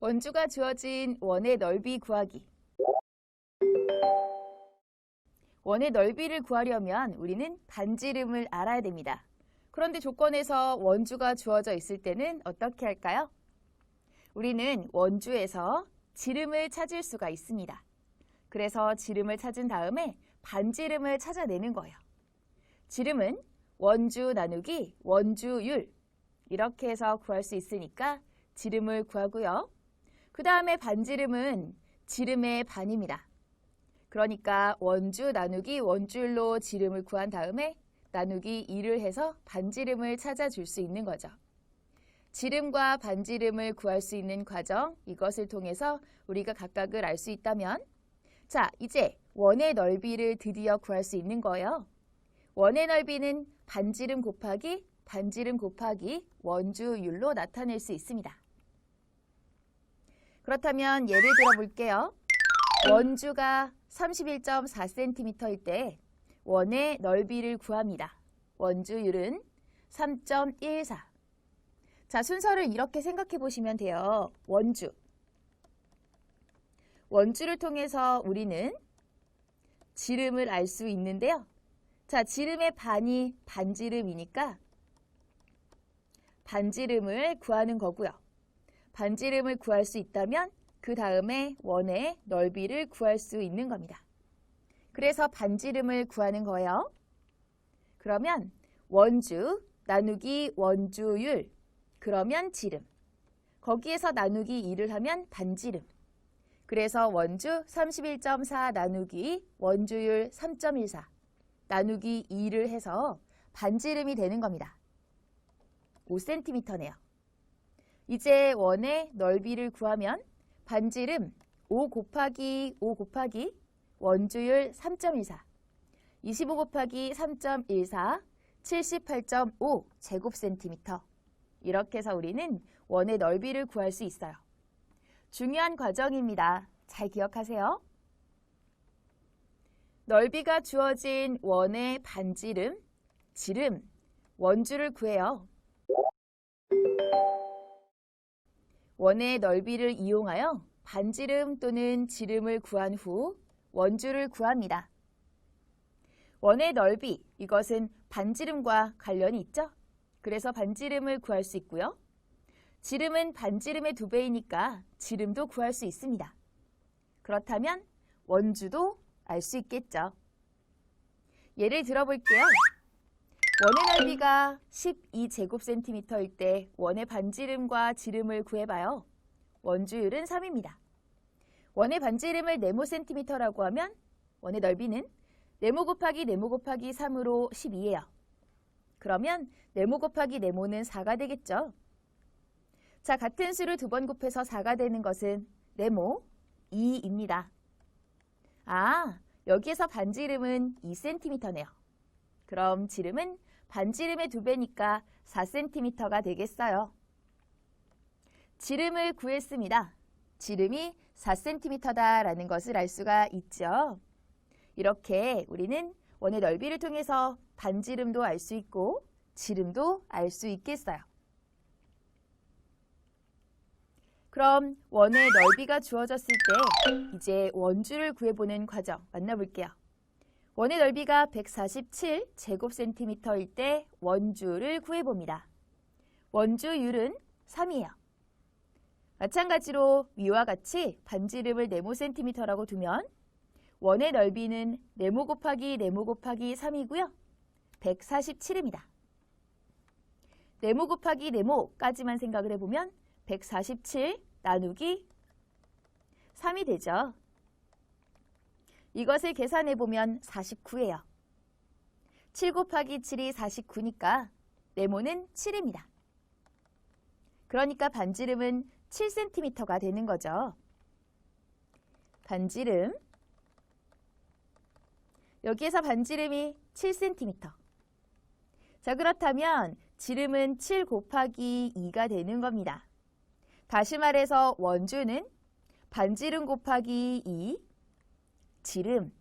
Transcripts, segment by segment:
원주가 주어진 원의 넓이 구하기. 원의 넓이를 구하려면 우리는 반지름을 알아야 됩니다. 그런데 조건에서 원주가 주어져 있을 때는 어떻게 할까요? 우리는 원주에서 지름을 찾을 수가 있습니다. 그래서 지름을 찾은 다음에 반지름을 찾아내는 거예요. 지름은 원주 나누기 원주율 이렇게 해서 구할 수 있으니까 지름을 구하고요. 그 다음에 반지름은 지름의 반입니다. 그러니까 원주 나누기 원주율로 지름을 구한 다음에 나누기 2를 해서 반지름을 찾아줄 수 있는 거죠. 지름과 반지름을 구할 수 있는 과정, 이것을 통해서 우리가 각각을 알 수 있다면 자, 이제 원의 넓이를 드디어 구할 수 있는 거예요. 원의 넓이는 반지름 곱하기 원주율로 나타낼 수 있습니다. 그렇다면 예를 들어 볼게요. 원주가 31.4cm일 때 원의 넓이를 구합니다. 원주율은 3.14. 자, 순서를 이렇게 생각해 보시면 돼요. 원주를 통해서 우리는 지름을 알 수 있는데요. 자, 지름의 반이 반지름이니까 반지름을 구하는 거고요. 반지름을 구할 수 있다면 그 다음에 원의 넓이를 구할 수 있는 겁니다. 그래서 반지름을 구하는 거예요. 그러면 원주 나누기 원주율 그러면 지름. 거기에서 나누기 2를 하면 반지름. 그래서 원주 31.4 나누기 원주율 3.14 나누기 2를 해서 반지름이 되는 겁니다. 5cm네요. 이제 원의 넓이를 구하면 반지름 5 곱하기 원주율 3.14 25 곱하기 3.14 78.5 제곱센티미터 이렇게 해서 우리는 원의 넓이를 구할 수 있어요. 중요한 과정입니다. 잘 기억하세요. 넓이가 주어진 원의 반지름, 지름, 원주를 구해요. 원의 넓이를 이용하여 반지름 또는 지름을 구한 후 원주를 구합니다. 원의 넓이, 이것은 반지름과 관련이 있죠? 그래서 반지름을 구할 수 있고요. 지름은 반지름의 2배이니까 지름도 구할 수 있습니다. 그렇다면 원주도 알 수 있겠죠. 예를 들어볼게요. 원의 넓이가 12제곱센티미터일 때 원의 반지름과 지름을 구해봐요. 원주율은 3입니다. 원의 반지름을 네모센티미터라고 하면 원의 넓이는 네모 곱하기 3으로 12예요. 그러면 네모 곱하기 네모는 4가 되겠죠. 자, 같은 수를 2번 곱해서 4가 되는 것은 네모 2입니다. 아, 여기에서 반지름은 2cm네요. 그럼 지름은 반지름의 2배니까 4cm가 되겠어요. 지름을 구했습니다. 지름이 4cm다라는 것을 알 수가 있죠. 이렇게 우리는 원의 넓이를 통해서 반지름도 알 수 있고 지름도 알 수 있겠어요. 그럼 원의 넓이가 주어졌을 때 이제 원주를 구해보는 과정 만나볼게요. 원의 넓이가 147제곱센티미터일 때 원주를 구해봅니다. 원주율은 3이에요. 마찬가지로 위와 같이 반지름을 네모센티미터라고 두면 원의 넓이는 네모 곱하기 3이고요. 147입니다. 네모 곱하기 네모까지만 생각을 해보면 147 나누기 3이 되죠. 이것을 계산해보면 49예요. 7 곱하기 7이 49니까 네모는 7입니다. 그러니까 반지름은 7cm가 되는 거죠. 반지름, 여기에서 반지름이 7cm. 자, 그렇다면 지름은 7 곱하기 2가 되는 겁니다. 다시 말해서 원주는 반지름 곱하기 2, 지름,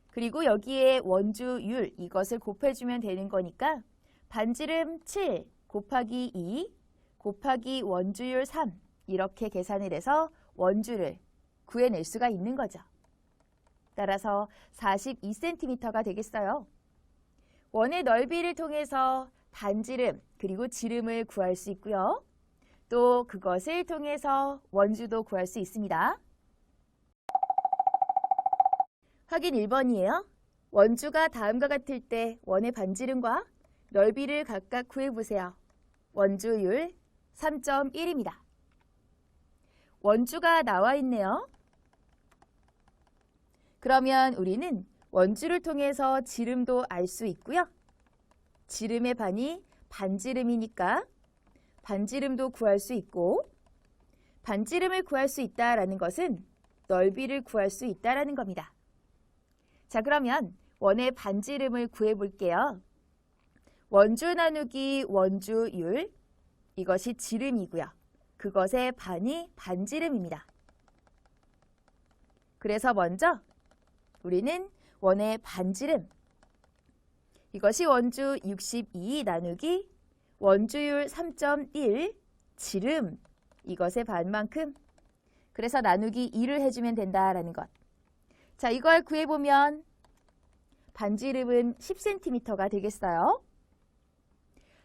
그리고 여기에 원주율, 이것을 곱해주면 되는 거니까 반지름 7 곱하기 2 곱하기 원주율 3, 이렇게 계산을 해서 원주를 구해낼 수가 있는 거죠. 따라서 42cm가 되겠어요. 원의 넓이를 통해서 반지름 그리고 지름을 구할 수 있고요. 또 그것을 통해서 원주도 구할 수 있습니다. 확인 1번이에요. 원주가 다음과 같을 때 원의 반지름과 넓이를 각각 구해보세요. 원주율 3.1입니다. 원주가 나와 있네요. 그러면 우리는 원주를 통해서 지름도 알 수 있고요. 지름의 반이 반지름이니까 반지름도 구할 수 있고, 반지름을 구할 수 있다라는 것은 넓이를 구할 수 있다라는 겁니다. 자, 그러면 원의 반지름을 구해볼게요. 원주 나누기 원주율, 이것이 지름이고요. 그것의 반이 반지름입니다. 그래서 먼저 우리는 원의 반지름, 이것이 원주 62 나누기 원주율 3.1 지름, 이것의 반만큼, 그래서 나누기 2를 해주면 된다라는 것. 자, 이걸 구해보면 반지름은 10cm가 되겠어요.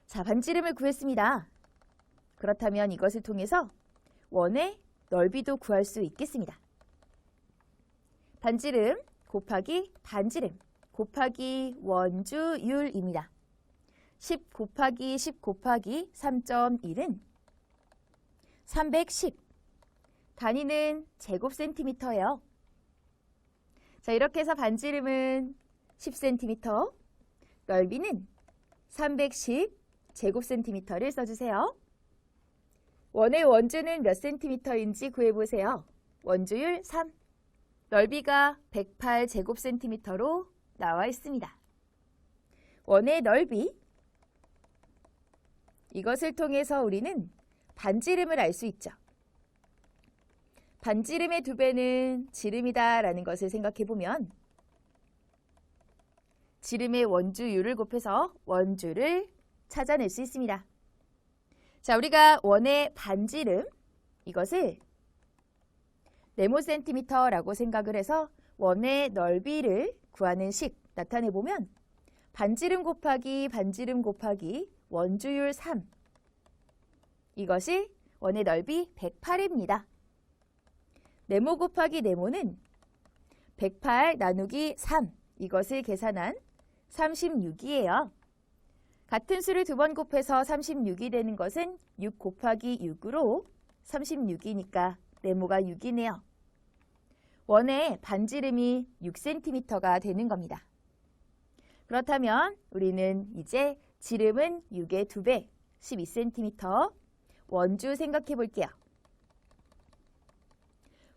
자, 반지름을 구했습니다. 그렇다면 이것을 통해서 원의 넓이도 구할 수 있겠습니다. 반지름 곱하기 반지름 곱하기 원주율입니다. 10 곱하기 10 곱하기 3.1은 310. 단위는 제곱센티미터예요. 자, 이렇게 해서 반지름은 10cm, 넓이는 310 제곱센티미터를 써주세요. 원의 원주는 몇 센티미터인지 구해보세요. 원주율 3, 넓이가 108 제곱센티미터로 나와 있습니다. 원의 넓이, 이것을 통해서 우리는 반지름을 알 수 있죠. 반지름의 2배는 지름이다라는 것을 생각해보면 지름의 원주율을 곱해서 원주를 찾아낼 수 있습니다. 자, 우리가 원의 반지름, 이것을 네모센티미터라고 생각을 해서 원의 넓이를 구하는 식 나타내보면 반지름 곱하기 반지름 곱하기 원주율 3, 이것이 원의 넓이 108입니다. 네모 곱하기 네모는 108 나누기 3, 이것을 계산한 36이에요. 같은 수를 2번 곱해서 36이 되는 것은 6 곱하기 6으로 36이니까 네모가 6이네요. 원의 반지름이 6cm가 되는 겁니다. 그렇다면 우리는 이제 지름은 6의 2배, 12cm, 원주 생각해 볼게요.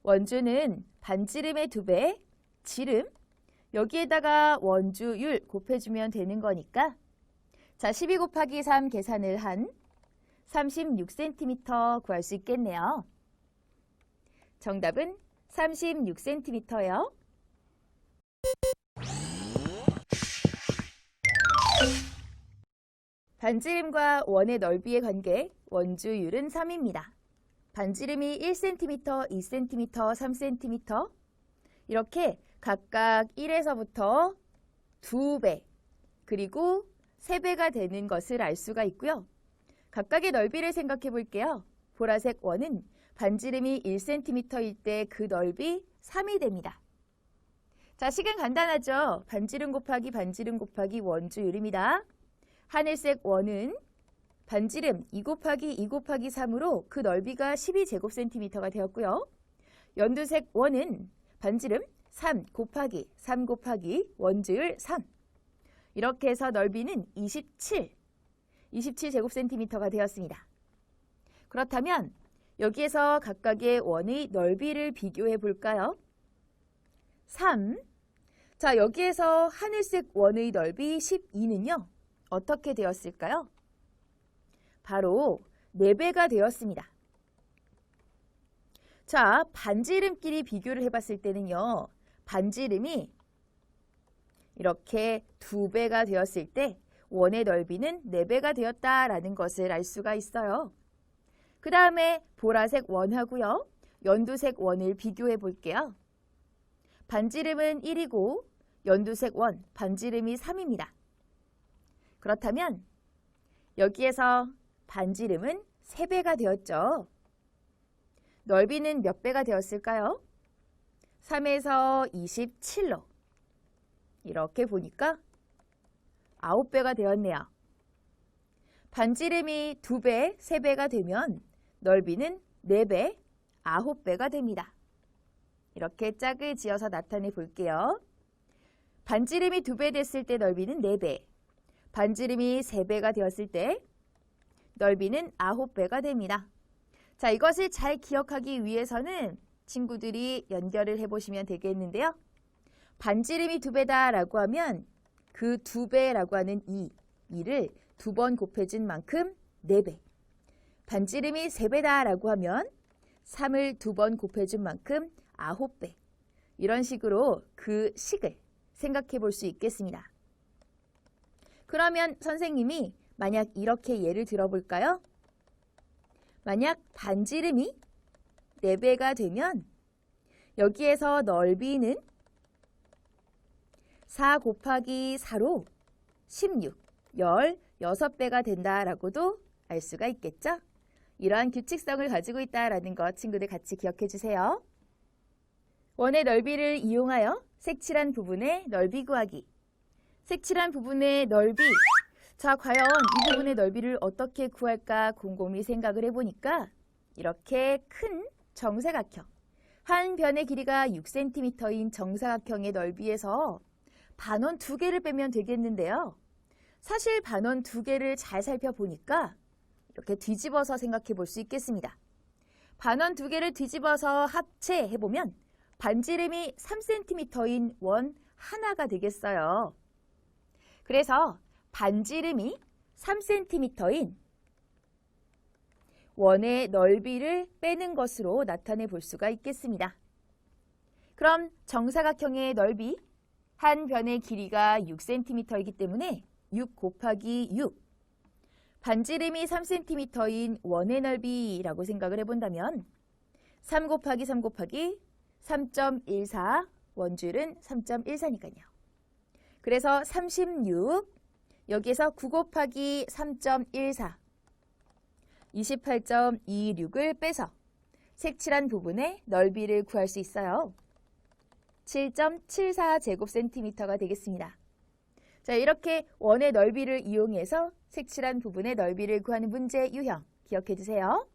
원주는 반지름의 2배, 지름, 여기에다가 원주율 곱해주면 되는 거니까 자, 12 곱하기 3 계산을 한 36cm 구할 수 있겠네요. 정답은 36cm예요. 반지름과 원의 넓이의 관계, 원주율은 3입니다. 반지름이 1cm, 2cm, 3cm 이렇게 각각 1에서부터 2배 그리고 3배가 되는 것을 알 수가 있고요. 각각의 넓이를 생각해 볼게요. 보라색 원은 반지름이 1cm일 때 그 넓이 3이 됩니다. 자, 식은 간단하죠? 반지름 곱하기 원주율입니다. 하늘색 원은 반지름 2 곱하기 2 곱하기 3으로 그 넓이가 12제곱센티미터가 되었고요. 연두색 원은 반지름 3 곱하기 원주율 3. 이렇게 해서 넓이는 27제곱센티미터가 되었습니다. 그렇다면 여기에서 각각의 원의 넓이를 비교해 볼까요? 3. 자, 여기에서 하늘색 원의 넓이 12는요. 어떻게 되었을까요? 바로 4배가 되었습니다. 자, 반지름끼리 비교를 해봤을 때는요. 반지름이 이렇게 2배가 되었을 때 원의 넓이는 4배가 되었다라는 것을 알 수가 있어요. 그 다음에 보라색 원하고요. 연두색 원을 비교해 볼게요. 반지름은 1이고 연두색 원, 반지름이 3입니다. 그렇다면 여기에서 반지름은 3배가 되었죠. 넓이는 몇 배가 되었을까요? 3에서 27로. 이렇게 보니까 9배가 되었네요. 반지름이 2배, 3배가 되면 넓이는 4배, 9배가 됩니다. 이렇게 짝을 지어서 나타내 볼게요. 반지름이 2배 됐을 때 넓이는 4배, 반지름이 3배가 되었을 때 넓이는 9배가 됩니다. 자, 이것을 잘 기억하기 위해서는 친구들이 연결을 해보시면 되겠는데요. 반지름이 2배다 라고 하면 그 2배라고 하는 2를 2번 곱해준 만큼 4배. 반지름이 3배다 라고 하면 3을 2번 곱해준 만큼 9배. 이런 식으로 그 식을 생각해 볼 수 있겠습니다. 그러면 선생님이 만약 이렇게 예를 들어볼까요? 만약 반지름이 4배가 되면 여기에서 넓이는 4 곱하기 4로 16, 16배가 된다라고도 알 수가 있겠죠? 이러한 규칙성을 가지고 있다라는 것 친구들 같이 기억해 주세요. 원의 넓이를 이용하여 색칠한 부분의 넓이 구하기. 색칠한 부분의 넓이. 자, 과연 이 부분의 넓이를 어떻게 구할까 곰곰이 생각을 해보니까 이렇게 큰 정사각형, 한 변의 길이가 6cm인 정사각형의 넓이에서 반원 2개를 빼면 되겠는데요. 사실 반원 2개를 잘 살펴보니까 이렇게 뒤집어서 생각해 볼 수 있겠습니다. 반원 2개를 뒤집어서 합체해보면 반지름이 3cm인 원 하나가 되겠어요. 그래서 반지름이 3cm인 원의 넓이를 빼는 것으로 나타내 볼 수가 있겠습니다. 그럼 정사각형의 넓이, 한 변의 길이가 6cm이기 때문에 6 곱하기 6. 반지름이 3cm인 원의 넓이라고 생각을 해본다면 3 곱하기 3 곱하기 3.14, 원줄은 3.14니까요. 그래서 36, 여기에서 9 곱하기 3.14, 28.26을 빼서 색칠한 부분의 넓이를 구할 수 있어요. 7.74제곱센티미터가 되겠습니다. 자, 이렇게 원의 넓이를 이용해서 색칠한 부분의 넓이를 구하는 문제 유형 기억해 주세요.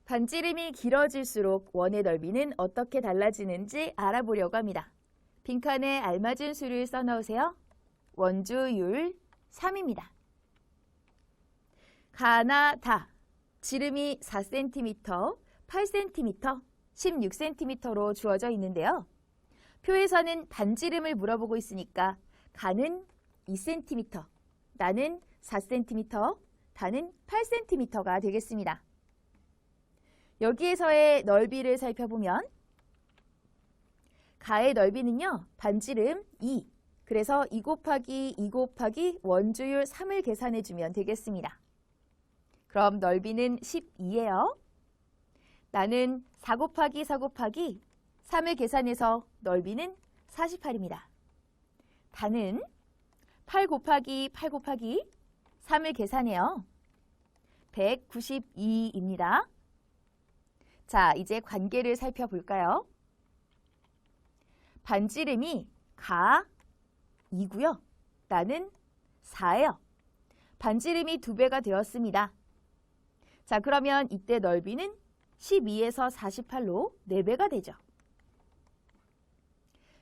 반지름이 길어질수록 원의 넓이는 어떻게 달라지는지 알아보려고 합니다. 빈칸에 알맞은 수를 써넣으세요. 원주율 3입니다. 가나 다 지름이 4cm, 8cm, 16cm로 주어져 있는데요. 표에서는 반지름을 물어보고 있으니까 가는 2cm, 나는 4cm, 다는 8cm가 되겠습니다. 여기에서의 넓이를 살펴보면 가의 넓이는요, 반지름 2, 그래서 2 곱하기 2 곱하기 원주율 3을 계산해 주면 되겠습니다. 그럼 넓이는 12예요. 나는 4 곱하기 4 곱하기 3을 계산해서 넓이는 48입니다. 다는 8 곱하기 8 곱하기 3을 계산해요. 192입니다. 자, 이제 관계를 살펴볼까요? 반지름이 가 2고요. 나는 4예요. 반지름이 2배가 되었습니다. 자, 그러면 이때 넓이는 12에서 48로 4배가 되죠.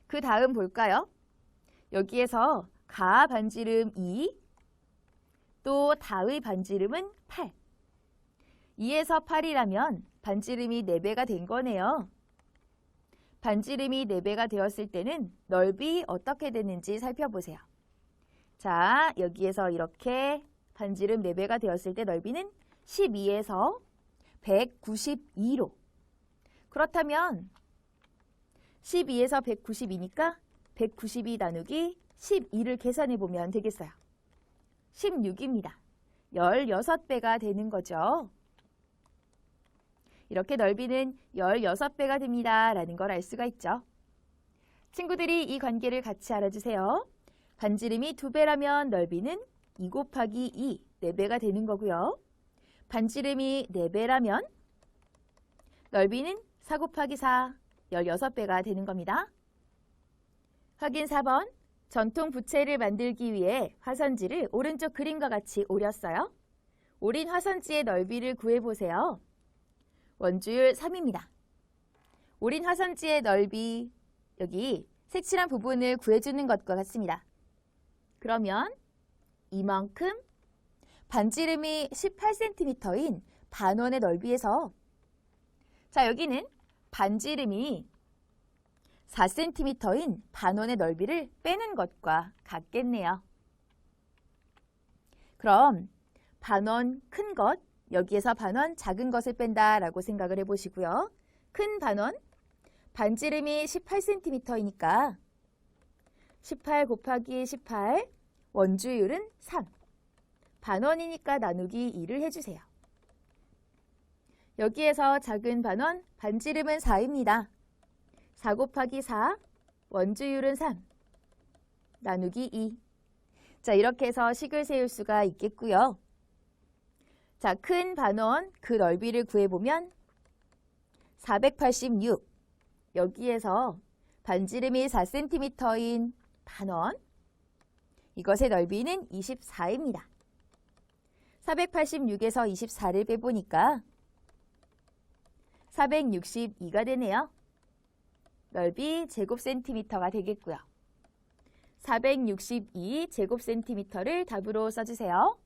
그 다음 볼까요? 여기에서 가 반지름 2, 또 다의 반지름은 8. 2에서 8이라면 반지름이 4배가 된 거네요. 반지름이 4배가 되었을 때는 넓이 어떻게 되는지 살펴보세요. 자, 여기에서 이렇게 반지름 4배가 되었을 때 넓이는 12에서 192로. 그렇다면 12에서 192니까 192 나누기 12를 계산해 보면 되겠어요. 16입니다. 16배가 되는 거죠. 이렇게 넓이는 16배가 됩니다. 라는 걸 알 수가 있죠. 친구들이 이 관계를 같이 알아주세요. 반지름이 2배라면 넓이는 2 곱하기 2, 4배가 되는 거고요. 반지름이 4배라면 넓이는 4 곱하기 4, 16배가 되는 겁니다. 확인 4번. 전통 부채를 만들기 위해 화선지를 오른쪽 그림과 같이 오렸어요. 오린 화선지의 넓이를 구해보세요. 원주율 3입니다. 오린 화선지의 넓이, 여기 색칠한 부분을 구해주는 것과 같습니다. 그러면 이만큼 반지름이 18cm인 반원의 넓이에서, 자, 여기는 반지름이 4cm인 반원의 넓이를 빼는 것과 같겠네요. 그럼 반원 큰 것, 여기에서 반원 작은 것을 뺀다라고 생각을 해보시고요. 큰 반원, 반지름이 18cm이니까 18 곱하기 18, 원주율은 3. 반원이니까 나누기 2를 해주세요. 여기에서 작은 반원, 반지름은 4입니다. 4 곱하기 4, 원주율은 3. 나누기 2. 자, 이렇게 해서 식을 세울 수가 있겠고요. 자, 큰 반원, 그 넓이를 구해보면 486. 여기에서 반지름이 4cm인 반원, 이것의 넓이는 24입니다. 486에서 24를 빼보니까 462가 되네요. 넓이 제곱센티미터가 되겠고요. 462 제곱센티미터를 답으로 써주세요.